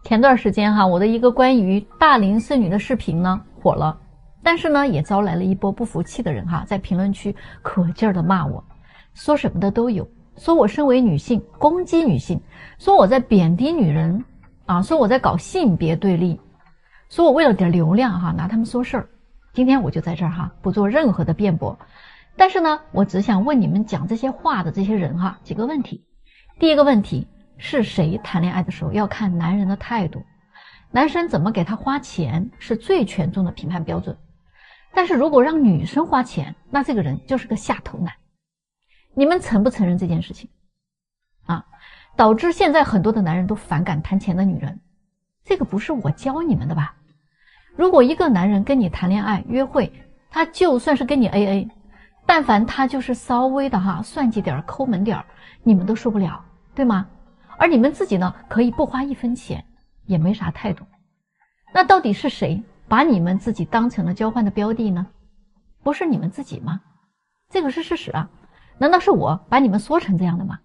前段时间哈，我的一个关于大龄剩女的视频呢火了，但是呢也招来了一波不服气的人哈，在评论区可劲儿的骂我，说什么的都有，说我身为女性攻击女性，说我在贬低女人啊，说我在搞性别对立，说我为了点流量哈拿他们说事儿。今天我就在这儿哈，不做任何的辩驳，但是呢我只想问你们讲这些话的这些人哈几个问题。第一个问题，是谁谈恋爱的时候要看男人的态度，男生怎么给他花钱是最权重的评判标准。但是如果让女生花钱，那这个人就是个下头男。你们承不承认这件事情啊？导致现在很多的男人都反感谈钱的女人，这个不是我教你们的吧？如果一个男人跟你谈恋爱约会，他就算是跟你 AA， 但凡他就是稍微的算计点抠门点，你们都受不了，对吗？而你们自己呢，可以不花1分钱，也没啥态度。那到底是谁把你们自己当成了交换的标的呢？不是你们自己吗？这个是事实啊。难道是我把你们说成这样的吗？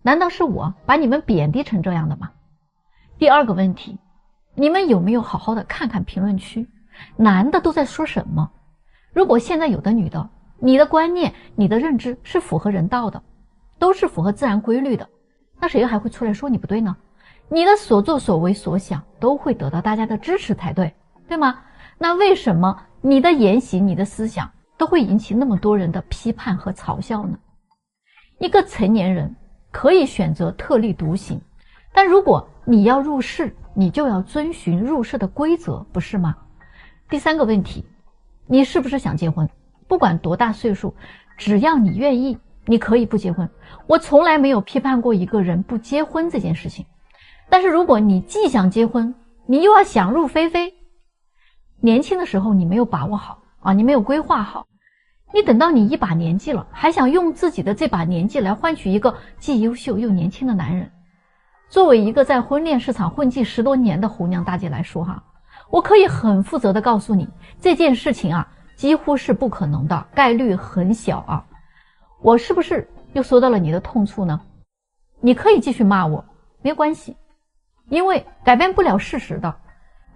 难道是我把你们贬低成这样的吗？第二个问题，你们有没有好好的看看评论区，男的都在说什么？如果现在有的女的，你的观念你的认知是符合人道的，都是符合自然规律的，那谁还会出来说你不对呢？你的所作所为所想都会得到大家的支持才对，对吗？那为什么你的言行你的思想都会引起那么多人的批判和嘲笑呢？一个成年人可以选择特立独行，但如果你要入世，你就要遵循入世的规则，不是吗？第三个问题，你是不是想结婚？不管多大岁数，只要你愿意，你可以不结婚。我从来没有批判过一个人不结婚这件事情。但是如果你既想结婚，你又要想入非非，年轻的时候你没有把握好啊，你没有规划好，你等到你一把年纪了，还想用自己的这把年纪来换取一个既优秀又年轻的男人。作为一个在婚恋市场混迹10多年的红娘大姐来说哈，我可以很负责的告诉你，这件事情啊几乎是不可能的，概率很小啊。我是不是又说到了你的痛处呢？你可以继续骂我，没关系，因为改变不了事实的。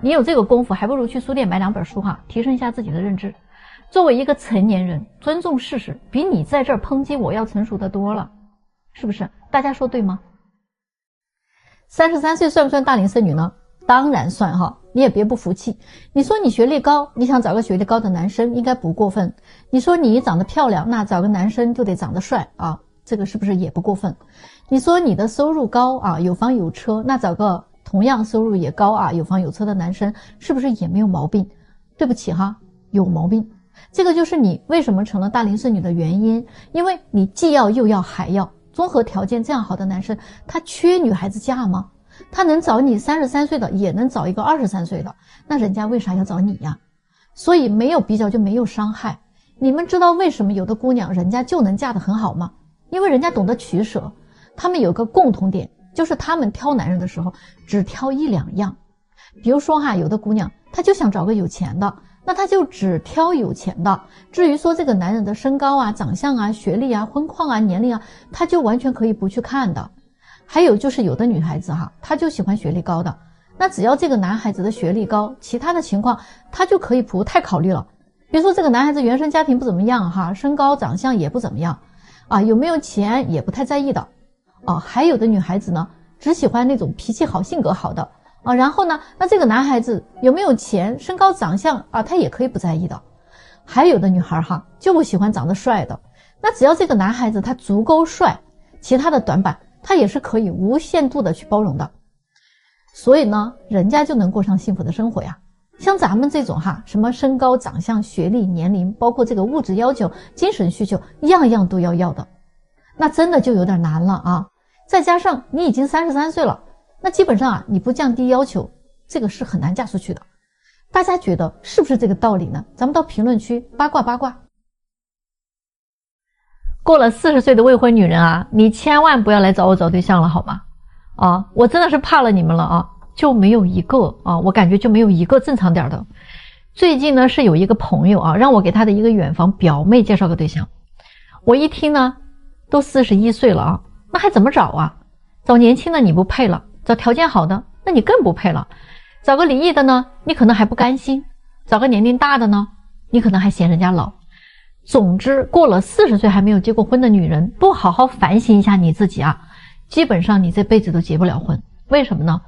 你有这个功夫，还不如去书店买2本书哈，提升一下自己的认知。作为一个成年人，尊重事实比你在这儿抨击我要成熟的多了，是不是？大家说对吗？33岁算不算大龄剩女呢？当然算哈，你也别不服气。你说你学历高，你想找个学历高的男生应该不过分。你说你长得漂亮，那找个男生就得长得帅啊，这个是不是也不过分？你说你的收入高啊，有房有车，那找个同样收入也高啊，有房有车的男生是不是也没有毛病？对不起哈，有毛病。这个就是你为什么成了大龄剩女的原因，因为你既要又要还要，综合条件这样好的男生，他缺女孩子嫁吗？他能找你33岁的，也能找一个23岁的，那人家为啥要找你呀？所以没有比较就没有伤害。你们知道为什么有的姑娘人家就能嫁得很好吗？因为人家懂得取舍。他们有个共同点，就是他们挑男人的时候只挑1、2样。比如说有的姑娘她就想找个有钱的，那她就只挑有钱的。至于说这个男人的身高啊、长相啊、学历啊、婚况啊、年龄啊，她就完全可以不去看的。还有就是有的女孩子她就喜欢学历高的，那只要这个男孩子的学历高，其他的情况她就可以不太考虑了。比如说这个男孩子原生家庭不怎么样身高长相也不怎么样啊，有没有钱也不太在意的啊。还有的女孩子呢，只喜欢那种脾气好、性格好的啊。然后呢，那这个男孩子有没有钱、身高长相啊，她也可以不在意的。还有的女孩就不喜欢长得帅的，那只要这个男孩子他足够帅，其他的短板他也是可以无限度的去包容的。所以呢，人家就能过上幸福的生活呀。像咱们这种什么身高、长相、学历、年龄，包括这个物质要求、精神需求，样样都要的，那真的就有点难了啊。再加上你已经33岁了，那基本上你不降低要求，这个是很难嫁出去的。大家觉得是不是这个道理呢？咱们到评论区八卦八卦。过了40岁的未婚女人你千万不要来找我找对象了好吗？我真的是怕了你们了就没有一个我感觉就没有一个正常点的。最近呢是有一个朋友让我给他的一个远房表妹介绍个对象。我一听呢，都41岁了那还怎么找找年轻的你不配了，找条件好的那你更不配了。找个离异的呢，你可能还不甘心；找个年龄大的呢，你可能还嫌人家老。总之，过了40岁还没有结过婚的女人，不好好反省一下你自己啊，基本上你这辈子都结不了婚。为什么呢？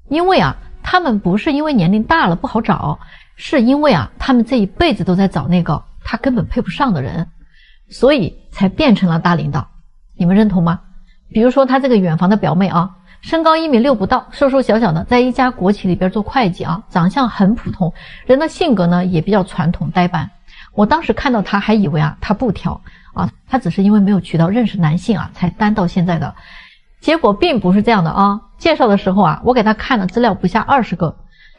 因为啊，他们不是因为年龄大了不好找，是因为啊，他们这一辈子都在找那个他根本配不上的人，所以才变成了大领导。你们认同吗？比如说他这个远房的表妹啊，身高1.6米不到，瘦瘦小小的，在一家国企里边做会计啊，长相很普通，人的性格呢也比较传统呆板。我当时看到他还以为啊，他不挑啊，他只是因为没有渠道认识男性啊，才单到现在的。结果并不是这样的啊！介绍的时候啊，我给他看了资料不下20个，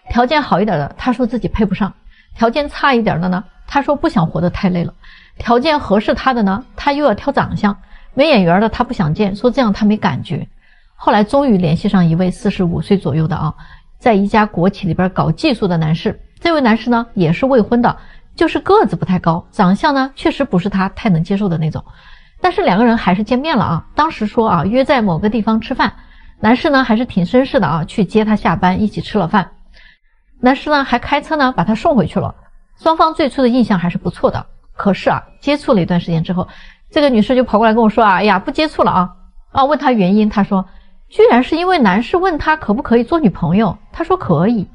条件好一点的，他说自己配不上；条件差一点的呢，他说不想活得太累了；条件合适他的呢，他又要挑长相；没眼缘的他不想见，说这样他没感觉。后来终于联系上一位45岁左右的啊，在一家国企里边搞技术的男士。这位男士呢，也是未婚的，就是个子不太高，长相呢确实不是他太能接受的那种。但是两个人还是见面了啊，当时说啊，约在某个地方吃饭，男士呢还是挺绅士的啊，去接他下班，一起吃了饭。男士呢还开车呢把他送回去了，双方最初的印象还是不错的。可是啊，接触了一段时间之后，这个女士就跑过来跟我说啊，哎呀，不接触了啊，问他原因，他说居然是因为男士问他可不可以做女朋友，他说可以，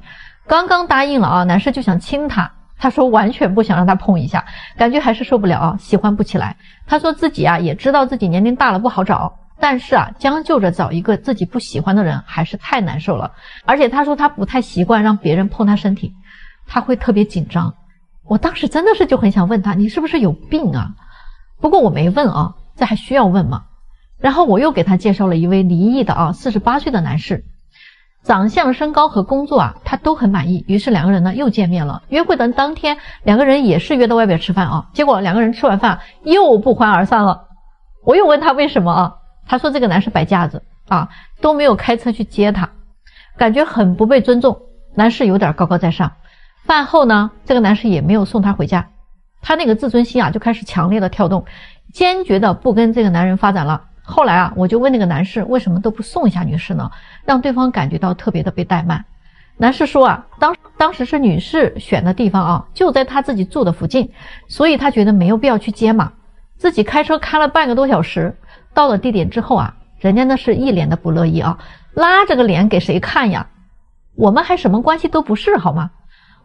刚刚答应了啊，男士就想亲他。他说完全不想让他碰一下，感觉还是受不了啊，喜欢不起来。他说自己啊也知道自己年龄大了不好找，但是啊将就着找一个自己不喜欢的人还是太难受了。而且他说他不太习惯让别人碰他身体，他会特别紧张。我当时真的是就很想问他，你是不是有病啊？不过我没问啊，这还需要问吗？然后我又给他介绍了一位离异的啊48岁的男士。长相、身高和工作啊，他都很满意。于是两个人呢又见面了。约会的当天，两个人也是约到外边吃饭啊。结果两个人吃完饭又不欢而散了。我又问他为什么啊？他说这个男士摆架子啊，都没有开车去接他，感觉很不被尊重。男士有点高高在上。饭后呢，这个男士也没有送他回家。他那个自尊心啊就开始强烈的跳动，坚决的不跟这个男人发展了。后来啊，我就问那个男士为什么都不送一下女士呢？让对方感觉到特别的被怠慢。男士说啊，当时是女士选的地方啊，就在他自己住的附近，所以他觉得没有必要去接嘛。自己开车开了半个多小时，到了地点之后啊，人家那是一脸的不乐意啊，拉着个脸给谁看呀？我们还什么关系都不是好吗？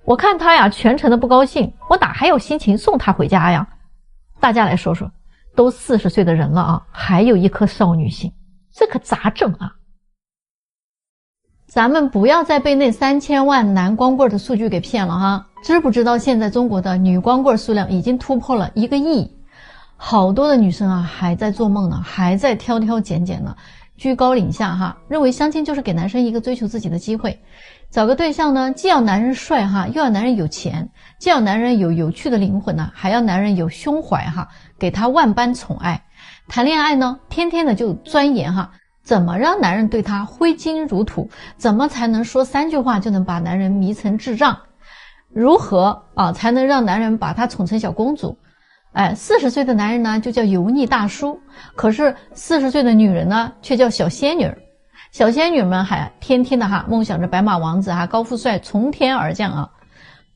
我看他呀全程的不高兴，我哪还有心情送他回家呀？大家来说说，都40岁的人了啊，还有一颗少女心，这可咋整啊？咱们不要再被那3000万男光棍的数据给骗了哈！知不知道现在中国的女光棍数量已经突破了1个亿？好多的女生啊还在做梦呢，还在挑挑拣拣呢，居高临下哈，认为相亲就是给男生一个追求自己的机会。找个对象呢，既要男人帅哈，又要男人有钱，既要男人有有趣的灵魂呢，还要男人有胸怀哈，给他万般宠爱。谈恋爱呢，天天的就钻研哈，怎么让男人对他挥金如土？怎么才能说3句话就能把男人迷成智障？如何啊才能让男人把她宠成小公主？40岁的男人呢就叫油腻大叔，可是40岁的女人呢却叫小仙女。小仙女们还天天的梦想着白马王子高富帅从天而降啊！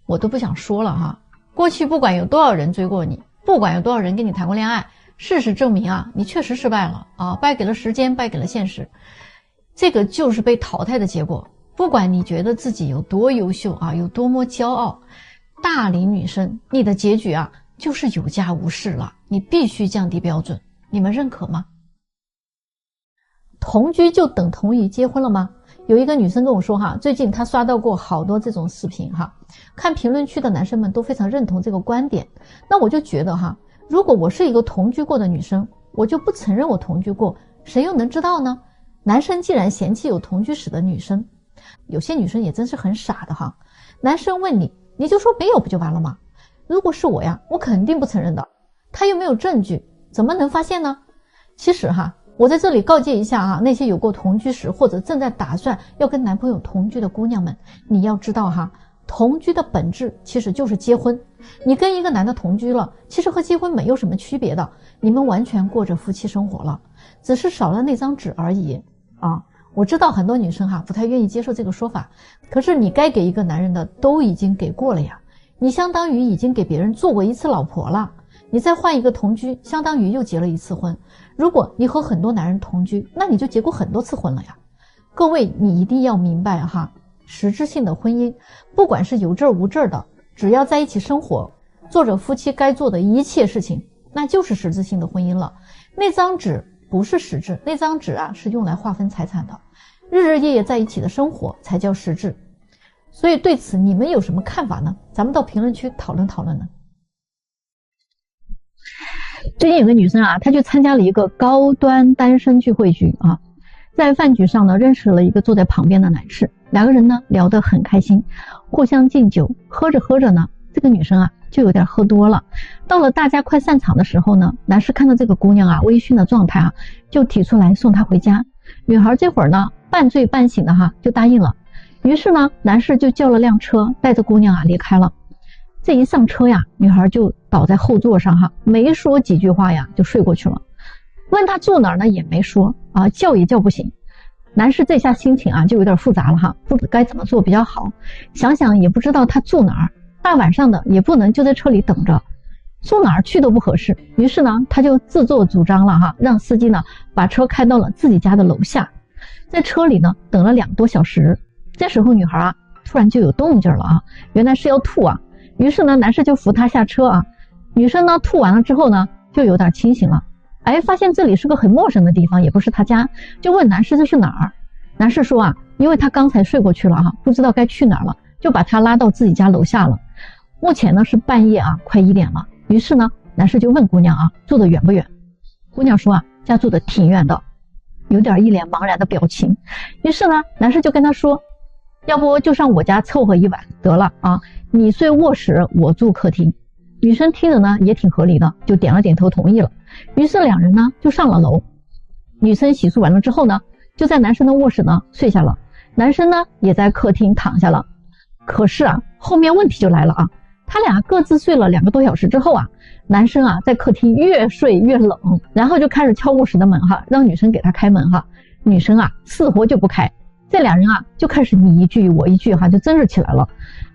我都不想说了哈。过去不管有多少人追过你，不管有多少人跟你谈过恋爱，事实证明你确实失败了啊，败给了时间，败给了现实。这个就是被淘汰的结果。不管你觉得自己有多优秀有多么骄傲，大龄女生，你的结局就是有家无室了，你必须降低标准，你们认可吗？同居就等同于结婚了吗？有一个女生跟我说最近她刷到过好多这种视频看评论区的男生们都非常认同这个观点。那我就觉得如果我是一个同居过的女生，我就不承认我同居过，谁又能知道呢？男生既然嫌弃有同居史的女生，有些女生也真是很傻的男生问你，你就说没有不就完了吗？如果是我呀，我肯定不承认的。他又没有证据，怎么能发现呢？其实我在这里告诫一下那些有过同居史或者正在打算要跟男朋友同居的姑娘们，你要知道同居的本质其实就是结婚。你跟一个男的同居了，其实和结婚没有什么区别的，你们完全过着夫妻生活了，只是少了那张纸而已我知道很多女生哈不太愿意接受这个说法，可是你该给一个男人的都已经给过了呀，你相当于已经给别人做过一次老婆了，你再换一个同居，相当于又结了一次婚。如果你和很多男人同居，那你就结过很多次婚了呀。各位，你一定要明白哈，实质性的婚姻，不管是有证无证的，只要在一起生活，做着夫妻该做的一切事情，那就是实质性的婚姻了。那张纸不是实质，那张纸啊是用来划分财产的，日日夜夜在一起的生活才叫实质。所以对此你们有什么看法呢？咱们到评论区讨论讨论呢。最近有个女生啊，她去参加了一个高端单身聚会局啊，在饭局上呢认识了一个坐在旁边的男士，两个人呢聊得很开心，互相敬酒，喝着喝着呢，这个女生啊就有点喝多了。到了大家快散场的时候呢，男士看到这个姑娘啊微醺的状态啊，就提出来送她回家。女孩这会儿呢半醉半醒的哈就答应了。于是呢男士就叫了辆车带着姑娘啊离开了。这一上车呀，女孩就倒在后座上哈，没说几句话呀就睡过去了。问她住哪儿呢也没说啊，叫也叫不醒。男士这下心情啊就有点复杂了哈，不知该怎么做比较好，想想也不知道她住哪儿，大晚上的也不能就在车里等着，送哪儿去都不合适。于是呢他就自作主张了哈，让司机呢把车开到了自己家的楼下。在车里呢等了2个多小时，这时候女孩啊突然就有动静了啊，原来是要吐啊。于是呢男士就扶她下车啊，女生呢吐完了之后呢就有点清醒了，发现这里是个很陌生的地方，也不是她家，就问男士这是哪儿。男士说啊，因为他刚才睡过去了哈，不知道该去哪儿了，就把她拉到自己家楼下了。目前呢是半夜啊，快1点了。于是呢男士就问姑娘啊，住得远不远？姑娘说啊，家住得挺远的，有点一脸茫然的表情。于是呢男士就跟她说，要不就上我家凑合一晚得了啊，你睡卧室，我住客厅。女生听着呢也挺合理的，就点了点头同意了。于是两人呢就上了楼。女生洗漱完了之后呢，就在男生的卧室呢睡下了，男生呢也在客厅躺下了。可是啊后面问题就来了啊，他俩各自睡了2个多小时之后啊，男生啊在客厅越睡越冷，然后就开始敲卧室的门哈，让女生给他开门哈。女生啊死活就不开，这俩人啊就开始你一句我一句哈，就争执起来了。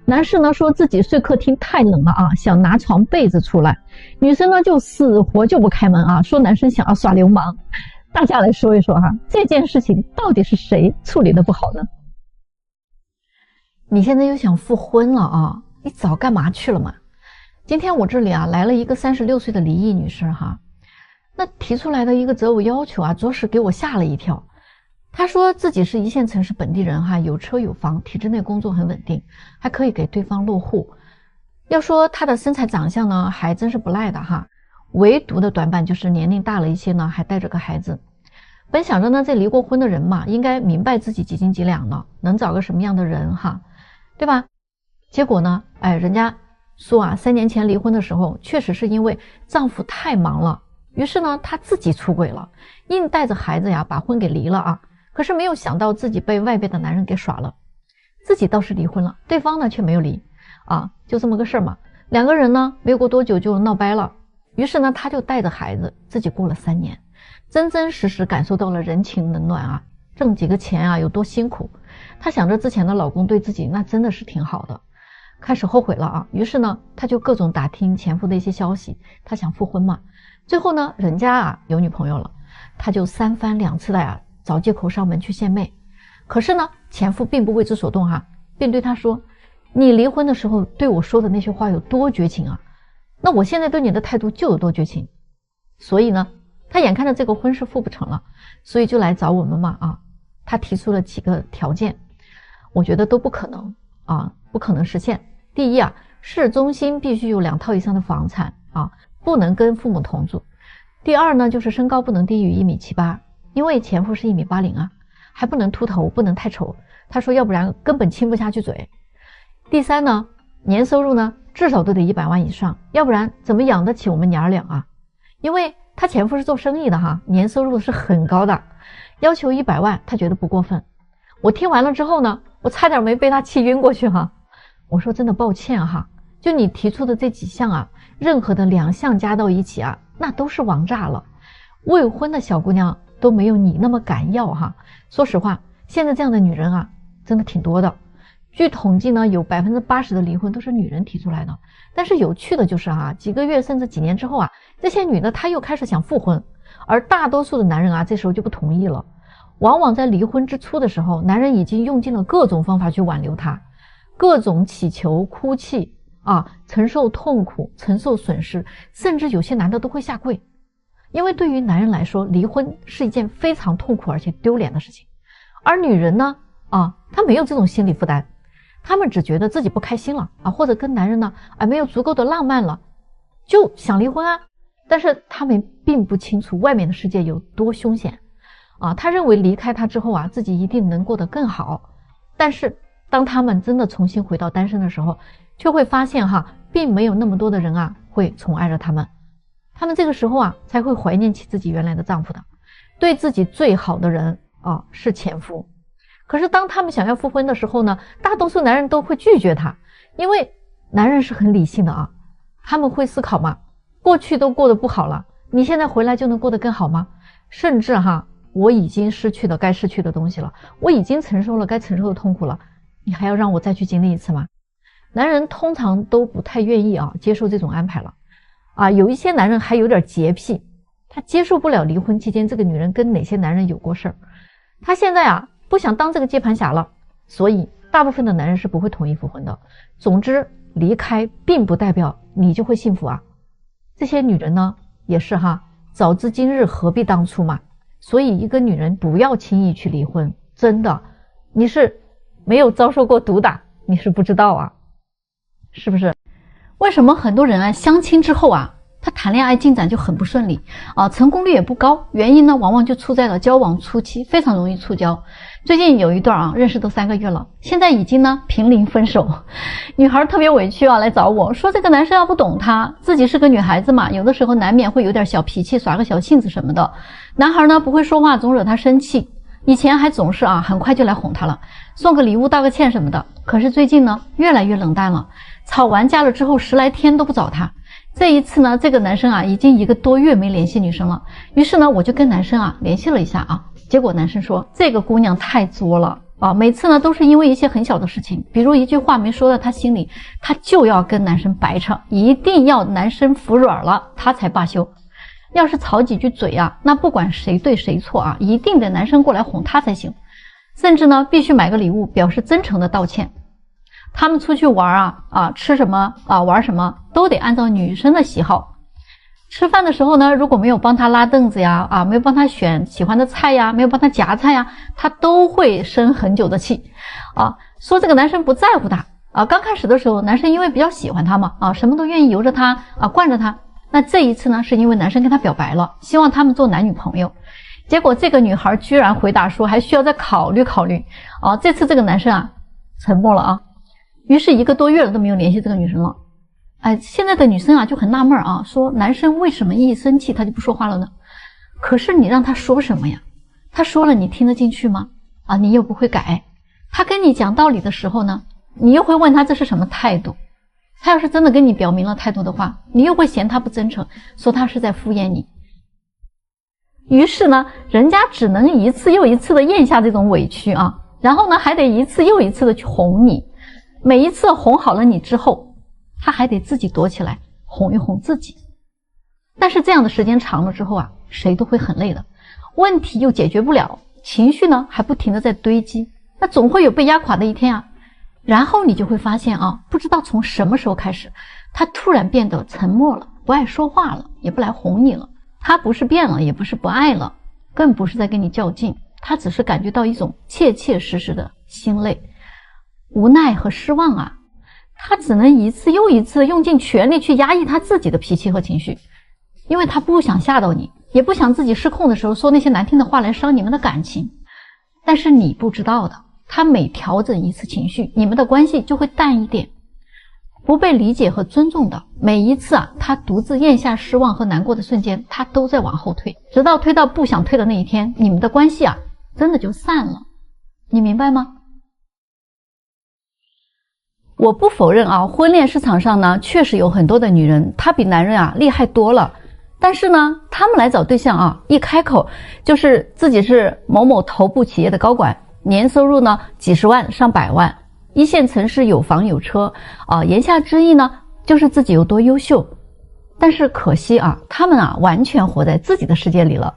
男士呢说自己睡客厅太冷了啊，想拿床被子出来。女生呢就死活就不开门啊，说男生想要耍流氓。大家来说一说哈，这件事情到底是谁处理的不好呢？你现在又想复婚了啊？你早干嘛去了嘛？今天我这里啊来了一个36岁的离异女士哈，那提出来的一个择偶要求啊，着实给我吓了一跳。她说自己是1线城市本地人哈，有车有房，体制内工作很稳定，还可以给对方落户。要说她的身材长相呢，还真是不赖的哈，唯独的短板就是年龄大了一些呢，还带着个孩子。本想着呢，这离过婚的人嘛，应该明白自己几斤几两了，能找个什么样的人哈，对吧？结果呢，人家说啊，3年前离婚的时候，确实是因为丈夫太忙了，于是呢，她自己出轨了，硬带着孩子呀，把婚给离了啊。可是没有想到自己被外边的男人给耍了，自己倒是离婚了，对方呢却没有离啊，就这么个事儿嘛。2个人呢没过多久就闹掰了，于是呢她就带着孩子自己过了3年，真真实实感受到了人情冷暖啊，挣几个钱啊有多辛苦。她想着之前的老公对自己那真的是挺好的，开始后悔了啊，于是呢她就各种打听前夫的一些消息，她想复婚嘛。最后呢人家啊有女朋友了，她就3番2次的呀找借口上门去献媚。可是呢前夫并不为之所动哈，便对她说，你离婚的时候对我说的那些话有多绝情啊，那我现在对你的态度就有多绝情。所以呢他眼看着这个婚事复不成了，所以就来找我们嘛啊。他提出了几个条件，我觉得都不可能啊，不可能实现。第一啊，市中心必须有2套以上的房产啊，不能跟父母同住。第二呢，就是身高不能低于1.78米，因为前夫是1.80米啊，还不能秃头，不能太丑。他说要不然根本亲不下去嘴。第三呢，年收入呢至少都得100万以上，要不然怎么养得起我们娘儿俩啊？因为他前夫是做生意的哈，年收入是很高的，要求100万他觉得不过分。我听完了之后呢，我差点没被他气晕过去哈。我说真的抱歉哈，就你提出的这几项啊，任何的2项加到一起啊，那都是王炸了。未婚的小姑娘都没有你那么敢要哈。说实话，现在这样的女人啊，真的挺多的。据统计呢，有80%的离婚都是女人提出来的。但是有趣的就是几个月甚至几年之后这些女的她又开始想复婚，而大多数的男人这时候就不同意了。往往在离婚之初的时候，男人已经用尽了各种方法去挽留她，各种乞求、哭泣承受痛苦、承受损失，甚至有些男的都会下跪。因为对于男人来说，离婚是一件非常痛苦而且丢脸的事情，而女人呢她没有这种心理负担，她们只觉得自己不开心了或者跟男人呢没有足够的浪漫了，就想离婚但是她们并不清楚外面的世界有多凶险她认为离开他之后自己一定能过得更好。但是当他们真的重新回到单身的时候，却会发现并没有那么多的人会宠爱着他们。他们这个时候才会怀念起自己原来的丈夫的。对自己最好的人是前夫。可是当他们想要复婚的时候呢，大多数男人都会拒绝他，因为男人是很理性的他们会思考嘛，过去都过得不好了，你现在回来就能过得更好吗？甚至我已经失去了该失去的东西了，我已经承受了该承受的痛苦了，你还要让我再去经历一次吗？男人通常都不太愿意接受这种安排了有一些男人还有点洁癖，他接受不了离婚期间这个女人跟哪些男人有过事儿，他现在不想当这个接盘侠了，所以大部分的男人是不会同意复婚的。总之，离开并不代表你就会幸福这些女人呢也是早知今日何必当初嘛。所以一个女人不要轻易去离婚，真的，你是没有遭受过毒打，你是不知道是不是？为什么很多人相亲之后他谈恋爱进展就很不顺利成功率也不高？原因呢往往就出在了交往初期非常容易触礁。最近有一段认识都3个月了，现在已经呢濒临分手。女孩特别委屈来找我说，这个男生不懂她，自己是个女孩子嘛，有的时候难免会有点小脾气，耍个小性子什么的。男孩呢不会说话，总惹她生气，以前还总是很快就来哄她了，送个礼物道个歉什么的。可是最近呢越来越冷淡了，吵完架了之后10来天都不找她。这一次呢，这个男生已经1个多月没联系女生了。于是呢我就跟男生联系了一下结果男生说，这个姑娘太作了每次呢都是因为一些很小的事情，比如一句话没说到她心里，她就要跟男生掰扯，一定要男生服软了她才罢休。要是吵几句嘴那不管谁对谁错一定得男生过来哄她才行，甚至呢必须买个礼物表示真诚的道歉。他们出去玩吃什么玩什么都得按照女生的喜好。吃饭的时候呢，如果没有帮他拉凳子没有帮他选喜欢的菜没有帮他夹菜他都会生很久的气说这个男生不在乎他刚开始的时候男生因为比较喜欢他嘛什么都愿意由着他惯着他。那这一次呢是因为男生跟他表白了，希望他们做男女朋友。结果这个女孩居然回答说还需要再考虑考虑这次这个男生沉默了于是1个多月了都没有联系这个女生了。现在的女生就很纳闷说男生为什么一生气他就不说话了呢？可是你让他说什么呀？他说了你听得进去吗？你又不会改。他跟你讲道理的时候呢，你又会问他这是什么态度？他要是真的跟你表明了态度的话，你又会嫌他不真诚，说他是在敷衍你。于是呢，人家只能一次又一次的咽下这种委屈然后呢还得一次又一次的去哄你。每一次哄好了你之后，他还得自己躲起来哄一哄自己。但是这样的时间长了之后谁都会很累的，问题又解决不了，情绪呢还不停的在堆积，那总会有被压垮的一天然后你就会发现不知道从什么时候开始，他突然变得沉默了，不爱说话了，也不来哄你了。他不是变了，也不是不爱了，更不是在跟你较劲，他只是感觉到一种切切实实的心累、无奈和失望他只能一次又一次的用尽全力去压抑他自己的脾气和情绪，因为他不想吓到你，也不想自己失控的时候说那些难听的话来伤你们的感情。但是你不知道的，他每调整一次情绪，你们的关系就会淡一点。不被理解和尊重的，每一次他独自咽下失望和难过的瞬间，他都在往后退，直到推到不想退的那一天，你们的关系真的就散了。你明白吗？我不否认婚恋市场上呢，确实有很多的女人，她比男人厉害多了。但是呢，他们来找对象啊，一开口就是自己是某某头部企业的高管，年收入呢几十万上百万，一线城市有房有车啊，言下之意呢就是自己有多优秀。但是可惜啊，他们啊完全活在自己的世界里了。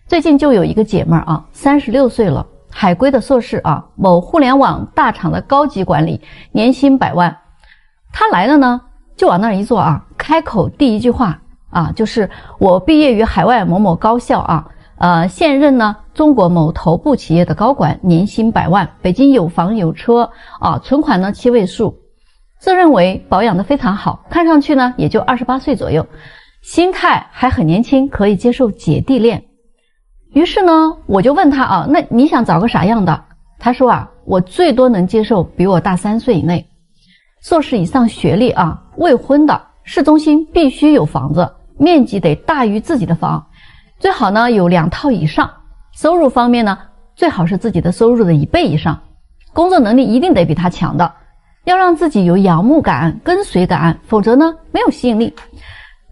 最近就有一个姐妹啊，36岁了，海归的硕士啊，某互联网大厂的高级管理，年薪100万。她来了呢，就往那儿一坐啊，开口第一句话啊，就是我毕业于海外某某高校啊，现任呢中国某头部企业的高管，年薪100万，北京有房有车啊，存款呢7位数，自认为保养得非常好，看上去呢也就28岁左右，心态还很年轻，可以接受姐弟恋。于是呢，我就问他啊，那你想找个啥样的？他说啊，我最多能接受比我大3岁以内，硕士以上学历啊，未婚的，市中心必须有房子，面积得大于自己的房，最好呢有2套以上，收入方面呢，最好是自己的收入的1倍以上，工作能力一定得比他强的，要让自己有仰慕感、跟随感，否则呢没有吸引力。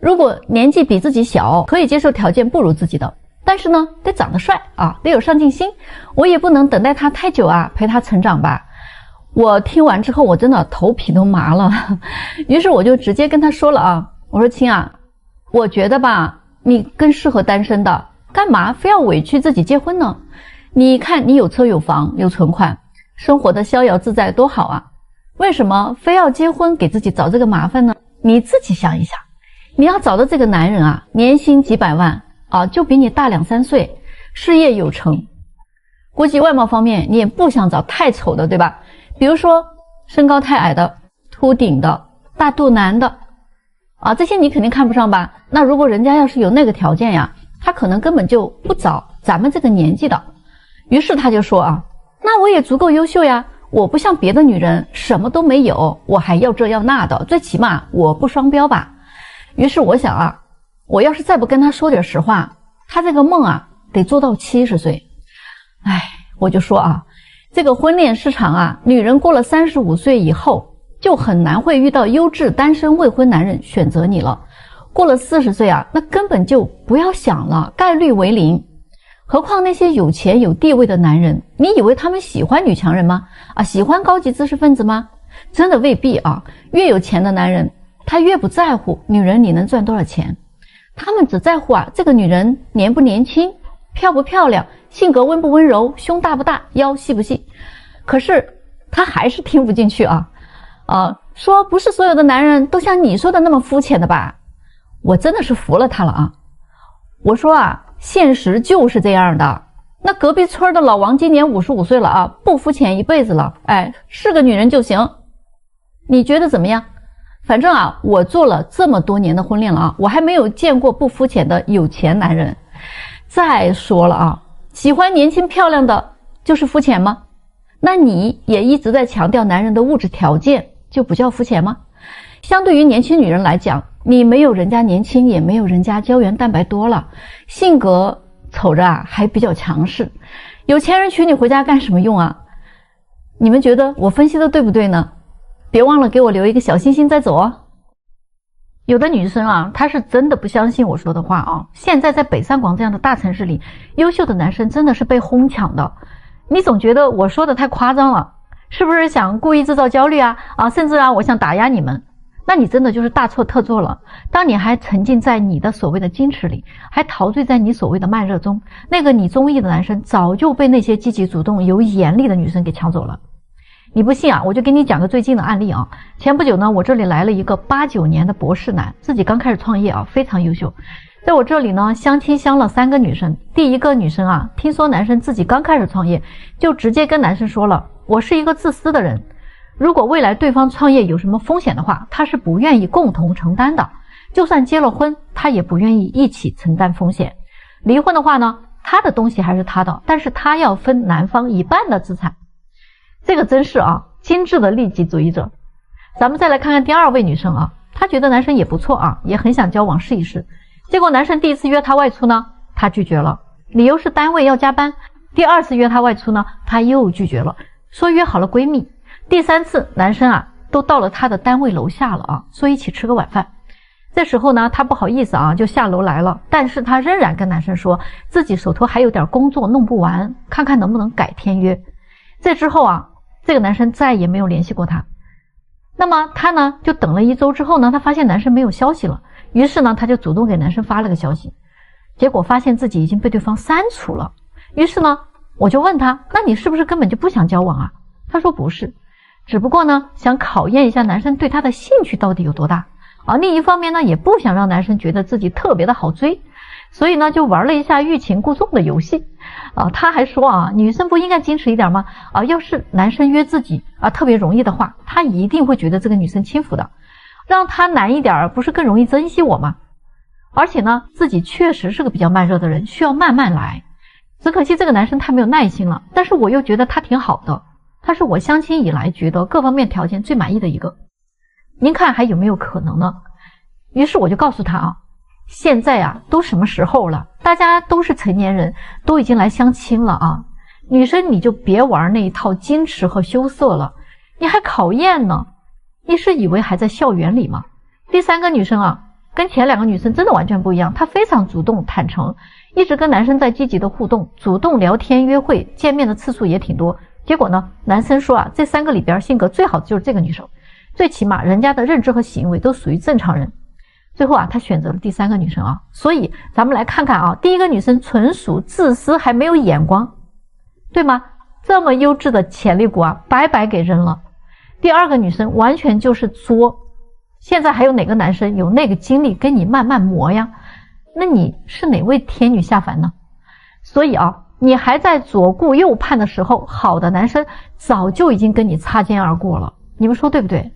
如果年纪比自己小，可以接受条件不如自己的，但是呢得长得帅啊，得有上进心，我也不能等待他太久啊，陪他成长吧。我听完之后我真的头皮都麻了，于是我就直接跟他说了啊，我说亲啊，我觉得吧你更适合单身的，干嘛非要委屈自己结婚呢？你看你有车有房有存款，生活的逍遥自在多好啊，为什么非要结婚给自己找这个麻烦呢？你自己想一想，你要找的这个男人啊，年薪几百万啊，就比你大2、3岁，事业有成，估计外貌方面你也不想找太丑的，对吧？比如说身高太矮的、秃顶的、大肚腩的啊，这些你肯定看不上吧？那如果人家要是有那个条件呀，他可能根本就不找咱们这个年纪的。于是他就说啊，那我也足够优秀呀，我不像别的女人什么都没有，我还要这要那的，最起码我不双标吧。于是我想啊，我要是再不跟他说点实话，他这个梦啊得做到70岁。哎，我就说啊，这个婚恋市场啊，女人过了35岁以后就很难会遇到优质单身未婚男人选择你了，过了40岁啊，那根本就不要想了，概率为0。何况那些有钱有地位的男人，你以为他们喜欢女强人吗？啊，喜欢高级知识分子吗？真的未必啊，越有钱的男人他越不在乎女人你能赚多少钱，他们只在乎啊这个女人年不年轻，漂不漂亮，性格温不温柔，胸大不大，腰细不细。可是他还是听不进去啊，说不是所有的男人都像你说的那么肤浅的吧。我真的是服了他了啊。我说啊，现实就是这样的，那隔壁村的老王今年55岁了啊，不肤浅一辈子了，哎，是个女人就行。你觉得怎么样？反正啊，我做了这么多年的婚恋了啊，我还没有见过不肤浅的有钱男人。再说了啊，喜欢年轻漂亮的就是肤浅吗？那你也一直在强调男人的物质条件，就不叫肤浅吗？相对于年轻女人来讲，你没有人家年轻，也没有人家胶原蛋白多了，性格瞅着啊还比较强势，有钱人娶你回家干什么用啊？你们觉得我分析的对不对呢？别忘了给我留一个小心心再走哦。有的女生啊，她是真的不相信我说的话啊。现在在北上广这样的大城市里，优秀的男生真的是被哄抢的。你总觉得我说的太夸张了，是不是想故意制造焦虑啊？甚至啊，我想打压你们。那你真的就是大错特错了。当你还沉浸在你的所谓的矜持里，还陶醉在你所谓的慢热中，那个你中意的男生早就被那些积极主动有眼力的女生给抢走了。你不信啊，我就给你讲个最近的案例啊。前不久呢，我这里来了一个89年的博士男，自己刚开始创业啊，非常优秀。在我这里呢，相亲相了3个女生。第一个女生啊，听说男生自己刚开始创业，就直接跟男生说了，我是一个自私的人，如果未来对方创业有什么风险的话，他是不愿意共同承担的，就算结了婚，他也不愿意一起承担风险。离婚的话呢，他的东西还是他的，但是他要分男方1半的资产。这个真是啊，精致的利己主义者。咱们再来看看第2位女生啊，她觉得男生也不错啊，也很想交往试一试。结果男生第1次约她外出呢，她拒绝了，理由是单位要加班。第2次约她外出呢，她又拒绝了，说约好了闺蜜。第3次男生啊都到了她的单位楼下了啊，说一起吃个晚饭。这时候呢，她不好意思啊，就下楼来了。但是她仍然跟男生说自己手头还有点工作弄不完，看看能不能改天约。这之后啊，这个男生再也没有联系过她。那么她呢，就等了1周之后呢，她发现男生没有消息了，于是呢，她就主动给男生发了个消息，结果发现自己已经被对方删除了。于是呢，我就问他，那你是不是根本就不想交往啊？他说不是，只不过呢，想考验一下男生对他的兴趣到底有多大啊。另一方面呢，也不想让男生觉得自己特别的好追，所以呢，就玩了一下欲擒故纵的游戏啊。他还说啊，女生不应该矜持一点吗？啊，要是男生约自己啊特别容易的话，他一定会觉得这个女生轻浮的，让他难一点，不是更容易珍惜我吗？而且呢，自己确实是个比较慢热的人，需要慢慢来。只可惜这个男生太没有耐心了，但是我又觉得他挺好的，他是我相亲以来觉得各方面条件最满意的一个。您看还有没有可能呢？于是我就告诉他啊，现在啊都什么时候了，大家都是成年人，都已经来相亲了啊，女生你就别玩那一套矜持和羞涩了，你还考验呢，你是以为还在校园里吗？第3个女生啊，跟前2个女生真的完全不一样，她非常主动坦诚，一直跟男生在积极的互动，主动聊天约会，见面的次数也挺多。结果呢，男生说啊，这3个里边性格最好的就是这个女生，最起码人家的认知和行为都属于正常人。最后啊，他选择了第3个女生啊。所以咱们来看看啊，第1个女生纯属自私，还没有眼光，对吗？这么优质的潜力股啊，白白给扔了。第2个女生完全就是作，现在还有哪个男生有那个精力跟你慢慢磨呀？那你是哪位天女下凡呢？所以啊，你还在左顾右盼的时候，好的男生早就已经跟你擦肩而过了，你们说对不对？